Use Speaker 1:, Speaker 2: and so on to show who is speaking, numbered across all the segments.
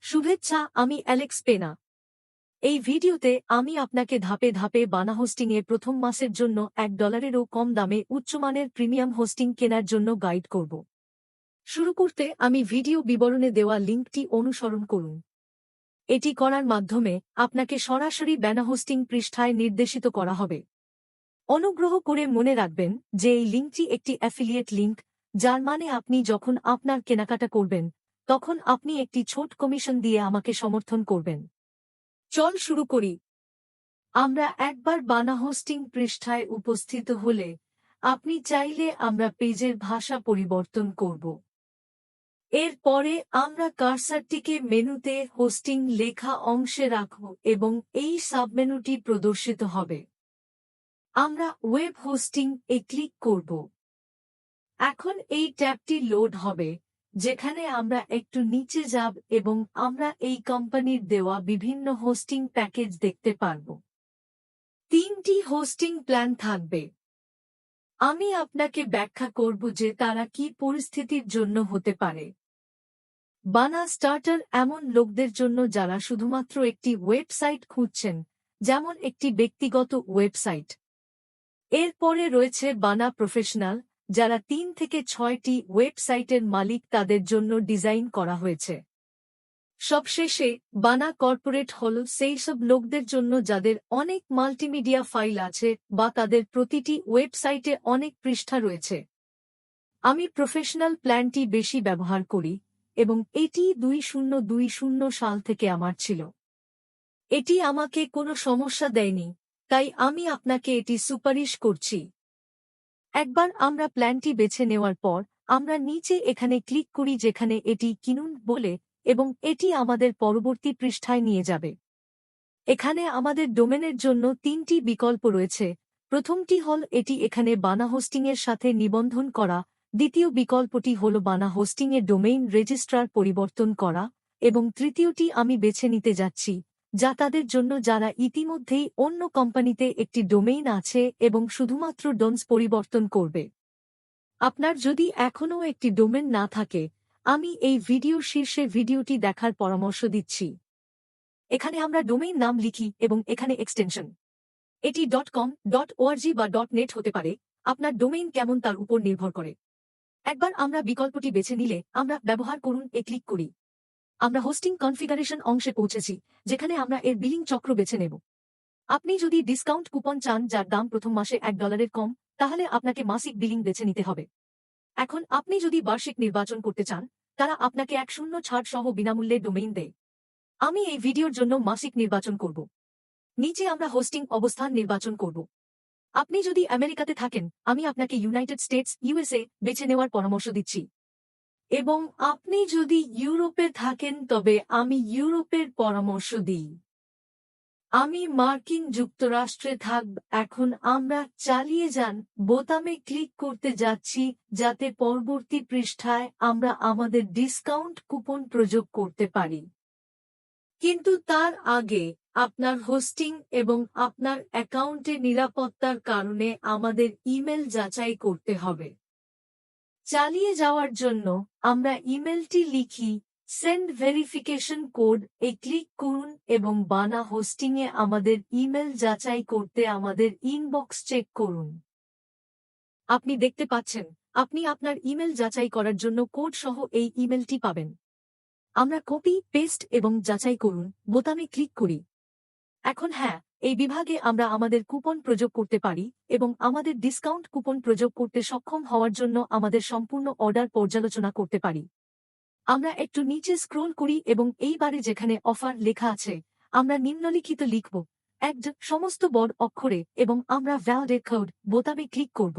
Speaker 1: শুভেচ্ছা, আমি অ্যালেক্স পেনা। এই ভিডিওতে আমি আপনাকে ধাপে ধাপে বানা হোস্টিংয়ে প্রথম মাসের জন্য $1-এরও কম দামে উচ্চমানের প্রিমিয়াম হোস্টিং কেনার জন্য গাইড করব। শুরু করতে আমি ভিডিও বিবরণে দেওয়া লিঙ্কটি অনুসরণ করুন। এটি করার মাধ্যমে আপনাকে সরাসরি বানা হোস্টিং পৃষ্ঠায় নির্দেশিত করা হবে। অনুগ্রহ করে মনে রাখবেন যে এই লিঙ্কটি একটি অ্যাফিলিয়েট লিঙ্ক, যার মানে আপনি যখন আপনার কেনাকাটা করবেন তখন আপনি একটি ছোট কমিশন দিয়ে আমাকে সমর্থন করবেন। চল শুরু করি। আমরা একবার বানা হোস্টিং পৃষ্ঠায় উপস্থিত হলে আপনি চাইলে আমরা পেজের ভাষা পরিবর্তন করব। এরপরে আমরা কার্সারটিকে মেনুতে হোস্টিং লেখা অংশে রাখব এবং এই সাবমেনুটি প্রদর্শিত হবে। আমরা ওয়েব হোস্টিং এ ক্লিক করব। এখন এই ট্যাবটি লোড হবে, যেখানে আমরা একটু নিচে যাব এবং আমরা এই কোম্পানির দেওয়া বিভিন্ন হোস্টিং প্যাকেজ দেখতে পারব। 3টি হোস্টিং প্ল্যান থাকবে। আমি আপনাকে ব্যাখ্যা করব যে তারা কি পরিস্থিতির জন্য হতে পারে। বানা স্টার্টার এমন লোকদের জন্য যারা শুধুমাত্র একটি ওয়েবসাইট খুঁজছেন, যেমন একটি ব্যক্তিগত ওয়েবসাইট। এরপরে রয়েছে বানা প্রফেশনাল, যারা 3 থেকে 6টি ওয়েবসাইটের মালিক, তাদের জন্য ডিজাইন করা হয়েছে। সবশেষে বানা কর্পোরেট হল সেই সব লোকদের জন্য যাদের অনেক মাল্টিমিডিয়া ফাইল আছে বা তাদের প্রতিটি ওয়েবসাইটে অনেক পৃষ্ঠা রয়েছে। আমি প্রফেশনাল প্ল্যানটি বেশি ব্যবহার করি এবং এটি 2020 সাল থেকে আমার ছিল। এটি আমাকে কোনো সমস্যা দেয়নি, তাই আমি আপনাকে এটি সুপারিশ করছি। একবার আমরা প্ল্যানটি বেছে নেওয়ার পর আমরা নিচে এখানে ক্লিক করি যেখানে এটি কিনুন বলে, এবং এটি আমাদের পরবর্তী পৃষ্ঠায় নিয়ে যাবে। এখানে আমাদের ডোমেনের জন্য 3টি বিকল্প রয়েছে। প্রথমটি হল এটি এখানে বানা হোস্টিংয়ের সাথে নিবন্ধন করা, দ্বিতীয় বিকল্পটি হল বানা হোস্টিংয়ের ডোমেইন রেজিস্ট্রার পরিবর্তন করা, এবং তৃতীয়টি আমি বেছে নিতে যাচ্ছি, যা তাদের জন্য যারা ইতিমধ্যেই অন্য কোম্পানিতে একটি ডোমেইন আছে এবং শুধুমাত্র ডোমস পরিবর্তন করবে। আপনার যদি এখনও একটি ডোমেন না থাকে, আমি এই ভিডিওর শীর্ষে ভিডিওটি দেখার পরামর্শ দিচ্ছি। এখানে আমরা ডোমেইন নাম লিখি এবং এখানে এক্সটেনশন। এটি .com, .org বা .net হতে পারে, আপনার ডোমেইন কেমন তার উপর নির্ভর করে। একবার আমরা বিকল্পটি বেছে নিলে আমরা ব্যবহার করুন এ ক্লিক করি। আমরা হোস্টিং কনফিগারেশন অংশে পৌঁছেছি, যেখানে আমরা এর বিলিং চক্র বেছে নেব। আপনি যদি ডিসকাউন্ট কুপন চান যার দাম প্রথম মাসে $1 কম, তাহলে আপনাকে মাসিক বিলিং বেছে নিতে হবে। এখন আপনি যদি বার্ষিক নির্বাচন করতে চান, তারা আপনাকে 1 ছাড় সহ বিনামূল্যে ডোমেইন দেয়। আমি এই ভিডিওর জন্য মাসিক নির্বাচন করব। নিচে আমরা হোস্টিং অবস্থান নির্বাচন করব। আপনি যদি আমেরিকাতে থাকেন, আমি আপনাকে ইউনাইটেড স্টেটস USA বেছে নেওয়ার পরামর্শ দিচ্ছি। এবং আপনি যদি ইউরোপে থাকেন তবে আমি ইউরোপের পরামর্শ দিই। আমি মার্কিন যুক্তরাষ্ট্রে থাকব। এখন আমরা চালিয়ে যান বোতামে ক্লিক করতে যাচ্ছি, যাতে পরবর্তী পৃষ্ঠায় আমরা আমাদের ডিসকাউন্ট কুপন প্রয়োগ করতে পারি। কিন্তু তার আগে আপনার হোস্টিং এবং আপনার অ্যাকাউন্টে নিরাপত্তার কারণে আমাদের ইমেল যাচাই করতে হবে। চালিয়ে যাওয়ার জন্য আমরা ইমেলটি লিখি, সেন্ড ভেরিফিকেশন কোড এ ক্লিক করুন এবং বানা হোস্টিংয়ে আমাদের ইমেল যাচাই করতে আমাদের ইনবক্স চেক করুন। আপনি দেখতে পাচ্ছেন আপনি আপনার ইমেল যাচাই করার জন্য কোড সহ এই ইমেলটি পাবেন। আমরা কপি, পেস্ট এবং যাচাই করুন বোতামে ক্লিক করি। এখন হ্যাঁ, এই বিভাগে আমরা আমাদের কুপন প্রয়োগ করতে পারি এবং আমাদের ডিসকাউন্ট কুপন প্রয়োগ করতে সক্ষম হওয়ার জন্য আমাদের সম্পূর্ণ অর্ডার পর্যালোচনা করতে পারি। আমরা একটু নিচে স্ক্রোল করি এবং এইবারে যেখানে অফার লেখা আছে, আমরা নিম্নলিখিত লিখব, সমস্ত বড় অক্ষরে, এবং আমরা ভ্যালিড কোড বোতামে ক্লিক করব।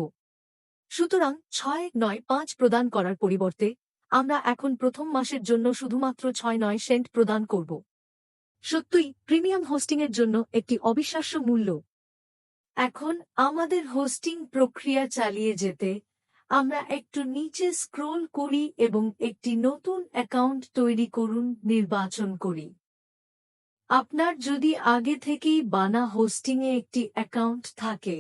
Speaker 1: সুতরাং 6.95 প্রদান করার পরিবর্তে আমরা এখন প্রথম মাসের জন্য শুধুমাত্র 6.9 সেন্ট প্রদান করব। সত্যই প্রিমিয়াম হোস্টিংয়ের জন্য একটি অবিশ্বাস্য মূল্য। এখন আমাদের হোস্টিং প্রক্রিয়া চালিয়ে যেতে আমরা একটু নিচে স্ক্রোল করি এবং একটি নতুন অ্যাকাউন্ট তৈরি করুন নির্বাচন করি। আপনার যদি আগে থেকেই বানা হোস্টিংয়ে একটি অ্যাকাউন্ট থাকে,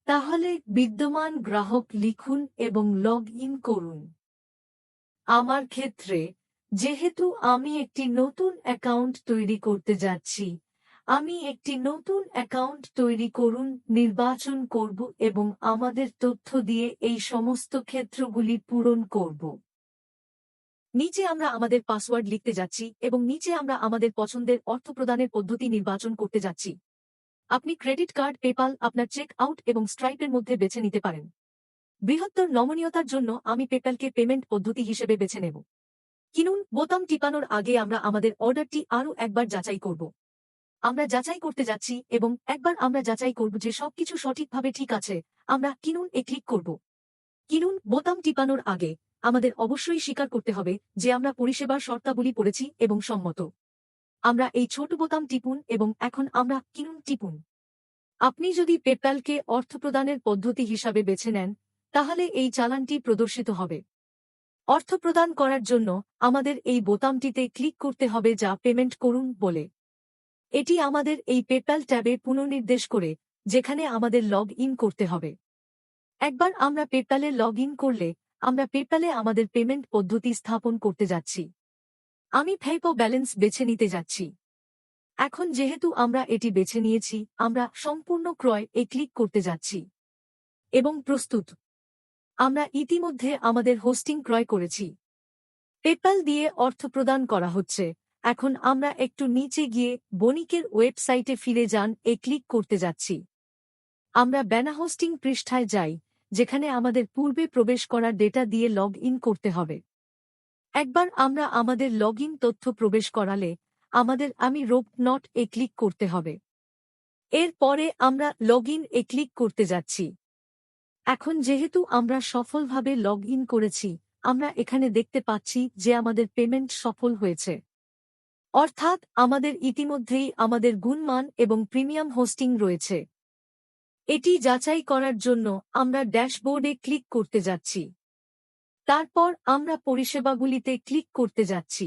Speaker 1: তাহলে বিদ্যমান গ্রাহক লিখুন এবং লগ ইন করুন। আমার ক্ষেত্রে যেহেতু আমি একটি নতুন অ্যাকাউন্ট তৈরি করতে যাচ্ছি, আমি একটি নতুন অ্যাকাউন্ট তৈরি করুন নির্বাচন করব এবং আমাদের তথ্য দিয়ে এই সমস্ত ক্ষেত্রগুলি পূরণ করব। নিচে আমরা আমাদের পাসওয়ার্ড লিখতে যাচ্ছি এবং নিচে আমরা আমাদের পছন্দের অর্থ প্রদানের পদ্ধতি নির্বাচন করতে যাচ্ছি। আপনি ক্রেডিট কার্ড, পেপাল, আপনার চেক আউট এবং স্ট্রাইপের মধ্যে বেছে নিতে পারেন। বৃহত্তর নমনীয়তার জন্য আমি পেপ্যালকে পেমেন্ট পদ্ধতি হিসেবে বেছে নেব। কিনুন বোতাম টিপানোর আগে আমরা আমাদের অর্ডারটি আরও একবার যাচাই করব। আমরা যাচাই করতে যাচ্ছি এবং একবার আমরা যাচাই করব যে সবকিছু সঠিকভাবে ঠিক আছে, আমরা কিনুন এ ক্লিক করব। কিনুন বোতাম টিপানোর আগে আমাদের অবশ্যই স্বীকার করতে হবে যে আমরা পরিষেবার শর্তাবলী পড়েছি এবং সম্মত। আমরা এই ছোট বোতাম টিপুন এবং এখন আমরা কিনুন টিপুন। আপনি যদি পেপ্যালকে অর্থপ্রদানের পদ্ধতি হিসাবে বেছে নেন, তাহলে এই চালানটি প্রদর্শিত হবে। অর্থ প্রদান করার জন্য আমাদের এই বোতামটিতে ক্লিক করতে হবে যা পেমেন্ট করুন বলে। এটি আমাদের এই পেপ্যাল ট্যাবে পুনর্নির্দেশ করে যেখানে আমাদের লগ ইন করতে হবে। একবার আমরা পেপ্যালে লগ ইন করলে আমরা পেপ্যালে আমাদের পেমেন্ট পদ্ধতি স্থাপন করতে যাচ্ছি। আমি পেপ্যাল ব্যালেন্স বেছে নিতে যাচ্ছি। এখন যেহেতু আমরা এটি বেছে নিয়েছি, আমরা সম্পূর্ণ ক্রয় এ ক্লিক করতে যাচ্ছি এবং প্রস্তুত। আমরা ইতিমধ্যে আমাদের হোস্টিং ক্রয় করেছি। পেপ্যাল দিয়ে অর্থ প্রদান করা হচ্ছে। এখন আমরা একটু নিচে গিয়ে বণিকের ওয়েবসাইটে ফিরে যান এ ক্লিক করতে যাচ্ছি। আমরা ব্যানা হোস্টিং পৃষ্ঠায় যাই যেখানে আমাদের পূর্বে প্রবেশ করা ডেটা দিয়ে লগ ইন করতে হবে। একবার আমরা আমাদের লগ ইন তথ্য প্রবেশ করালে আমাদের আমি রোপ নট এ ক্লিক করতে হবে। এর পরে আমরা লগ ইন এ ক্লিক করতে যাচ্ছি। এখন যেহেতু আমরা সফলভাবে লগ ইন করেছি, আমরা এখানে দেখতে পাচ্ছি যে আমাদের পেমেন্ট সফল হয়েছে। অর্থাৎ আমাদের ইতিমধ্যেই আমাদের গুণমান এবং প্রিমিয়াম হোস্টিং রয়েছে। এটি যাচাই করার জন্য আমরা ড্যাশবোর্ডে ক্লিক করতে যাচ্ছি। তারপর আমরা পরিষেবাগুলিতে ক্লিক করতে যাচ্ছি।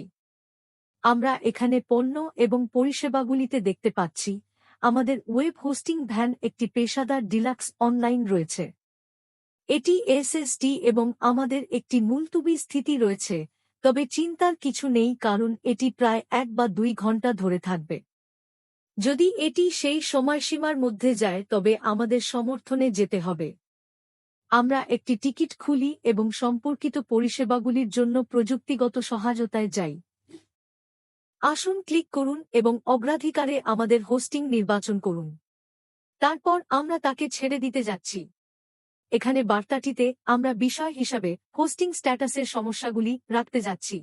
Speaker 1: আমরা এখানে পণ্য এবং পরিষেবাগুলিতে দেখতে পাচ্ছি আমাদের ওয়েব হোস্টিং ভ্যান একটি পেশাদার ডিলাক্স অনলাইন রয়েছে। এটি এসএসডি এবং আমাদের একটি মুলতুবি স্থিতি রয়েছে, তবে চিন্তার কিছু নেই কারণ এটি প্রায় 1 বা 2 ঘন্টা ধরে থাকবে। যদি এটি সেই সময়সীমার মধ্যে যায় তবে আমাদের সমর্থনে যেতে হবে। আমরা একটি টিকিট খুলি এবং সম্পর্কিত পরিষেবাগুলির জন্য প্রযুক্তিগত সহায়তায় যাই। আসুন ক্লিক করুন এবং অগ্রাধিকারে আমাদের হোস্টিং নির্বাচন করুন। তারপর আমরা তাকে ছেড়ে দিতে যাচ্ছি। এখানে বার্তাটিতে আমরা বিষয় হিসাবে হোস্টিং স্ট্যাটাসের সমস্যাগুলি রাখতে যাচ্ছি।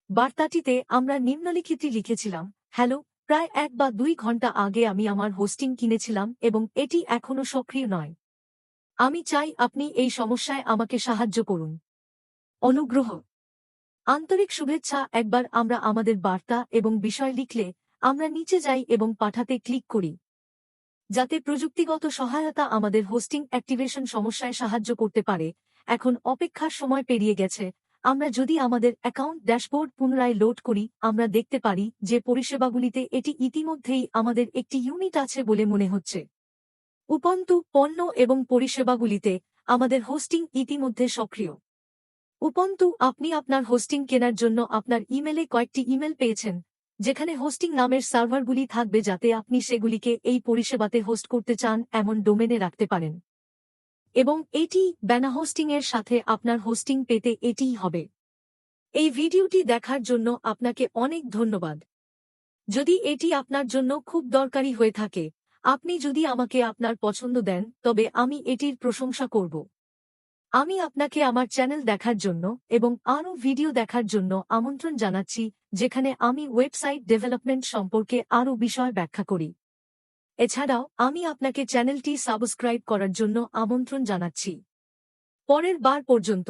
Speaker 1: বার্তাটিতে আমরা নিম্নলিখিতটি লিখেছিলাম: হ্যালো, প্রায় 1 বা 2 ঘন্টা আগে আমি আমার হোস্টিং কিনেছিলাম এবং এটি এখনও সক্রিয় নয়। আমি চাই আপনি এই সমস্যায় আমাকে সাহায্য করুন। অনুগ্রহ। আন্তরিক শুভেচ্ছা। একবার আমরা আমাদের বার্তা এবং বিষয় লিখলে আমরা নিচে যাই এবং পাঠাতে ক্লিক করি যাতে প্রযুক্তিগত সহায়তা আমাদের হোস্টিং অ্যাক্টিভেশন সমস্যায় সাহায্য করতে পারে। এখন অপেক্ষার সময় পেরিয়ে গেছে। আমরা যদি আমাদের অ্যাকাউন্ট ড্যাশবোর্ড পুনরায় লোড করি, আমরা দেখতে পারি যে পরিষেবাগুলিতে এটি ইতিমধ্যেই আমাদের একটি ইউনিট আছে বলে মনে হচ্ছে। উপন্তু পণ্য এবং পরিষেবাগুলিতে আমাদের হোস্টিং ইতিমধ্যে সক্রিয়। উপন্তু আপনি আপনার হোস্টিং কেনার জন্য আপনার ইমেলে কয়েকটি ইমেল পেয়েছেন যেখানে হোস্টিং নামের সার্ভারগুলি থাকবে যাতে আপনি সেগুলিকে এই পরিষেবাতে হোস্ট করতে চান এমন ডোমেনে রাখতে পারেন। এবং এটি ব্যানা হোস্টিংয়ের সাথে আপনার হোস্টিং পেতে এটিই হবে। এই ভিডিওটি দেখার জন্য আপনাকে অনেক ধন্যবাদ। যদি এটি আপনার জন্য খুব দরকারি হয়ে থাকে, আপনি যদি আমাকে আপনার পছন্দ দেন তবে আমি এটির প্রশংসা করব। আমি আপনাকে আমার চ্যানেল দেখার জন্য এবং আরও ভিডিও দেখার জন্য আমন্ত্রণ জানাচ্ছি যেখানে আমি ওয়েবসাইট ডেভেলপমেন্ট সম্পর্কে আরও বিষয় ব্যাখ্যা করি। এছাড়াও আমি আপনাকে চ্যানেলটি সাবস্ক্রাইব করার জন্য আমন্ত্রণ জানাচ্ছি। পরের বার পর্যন্ত।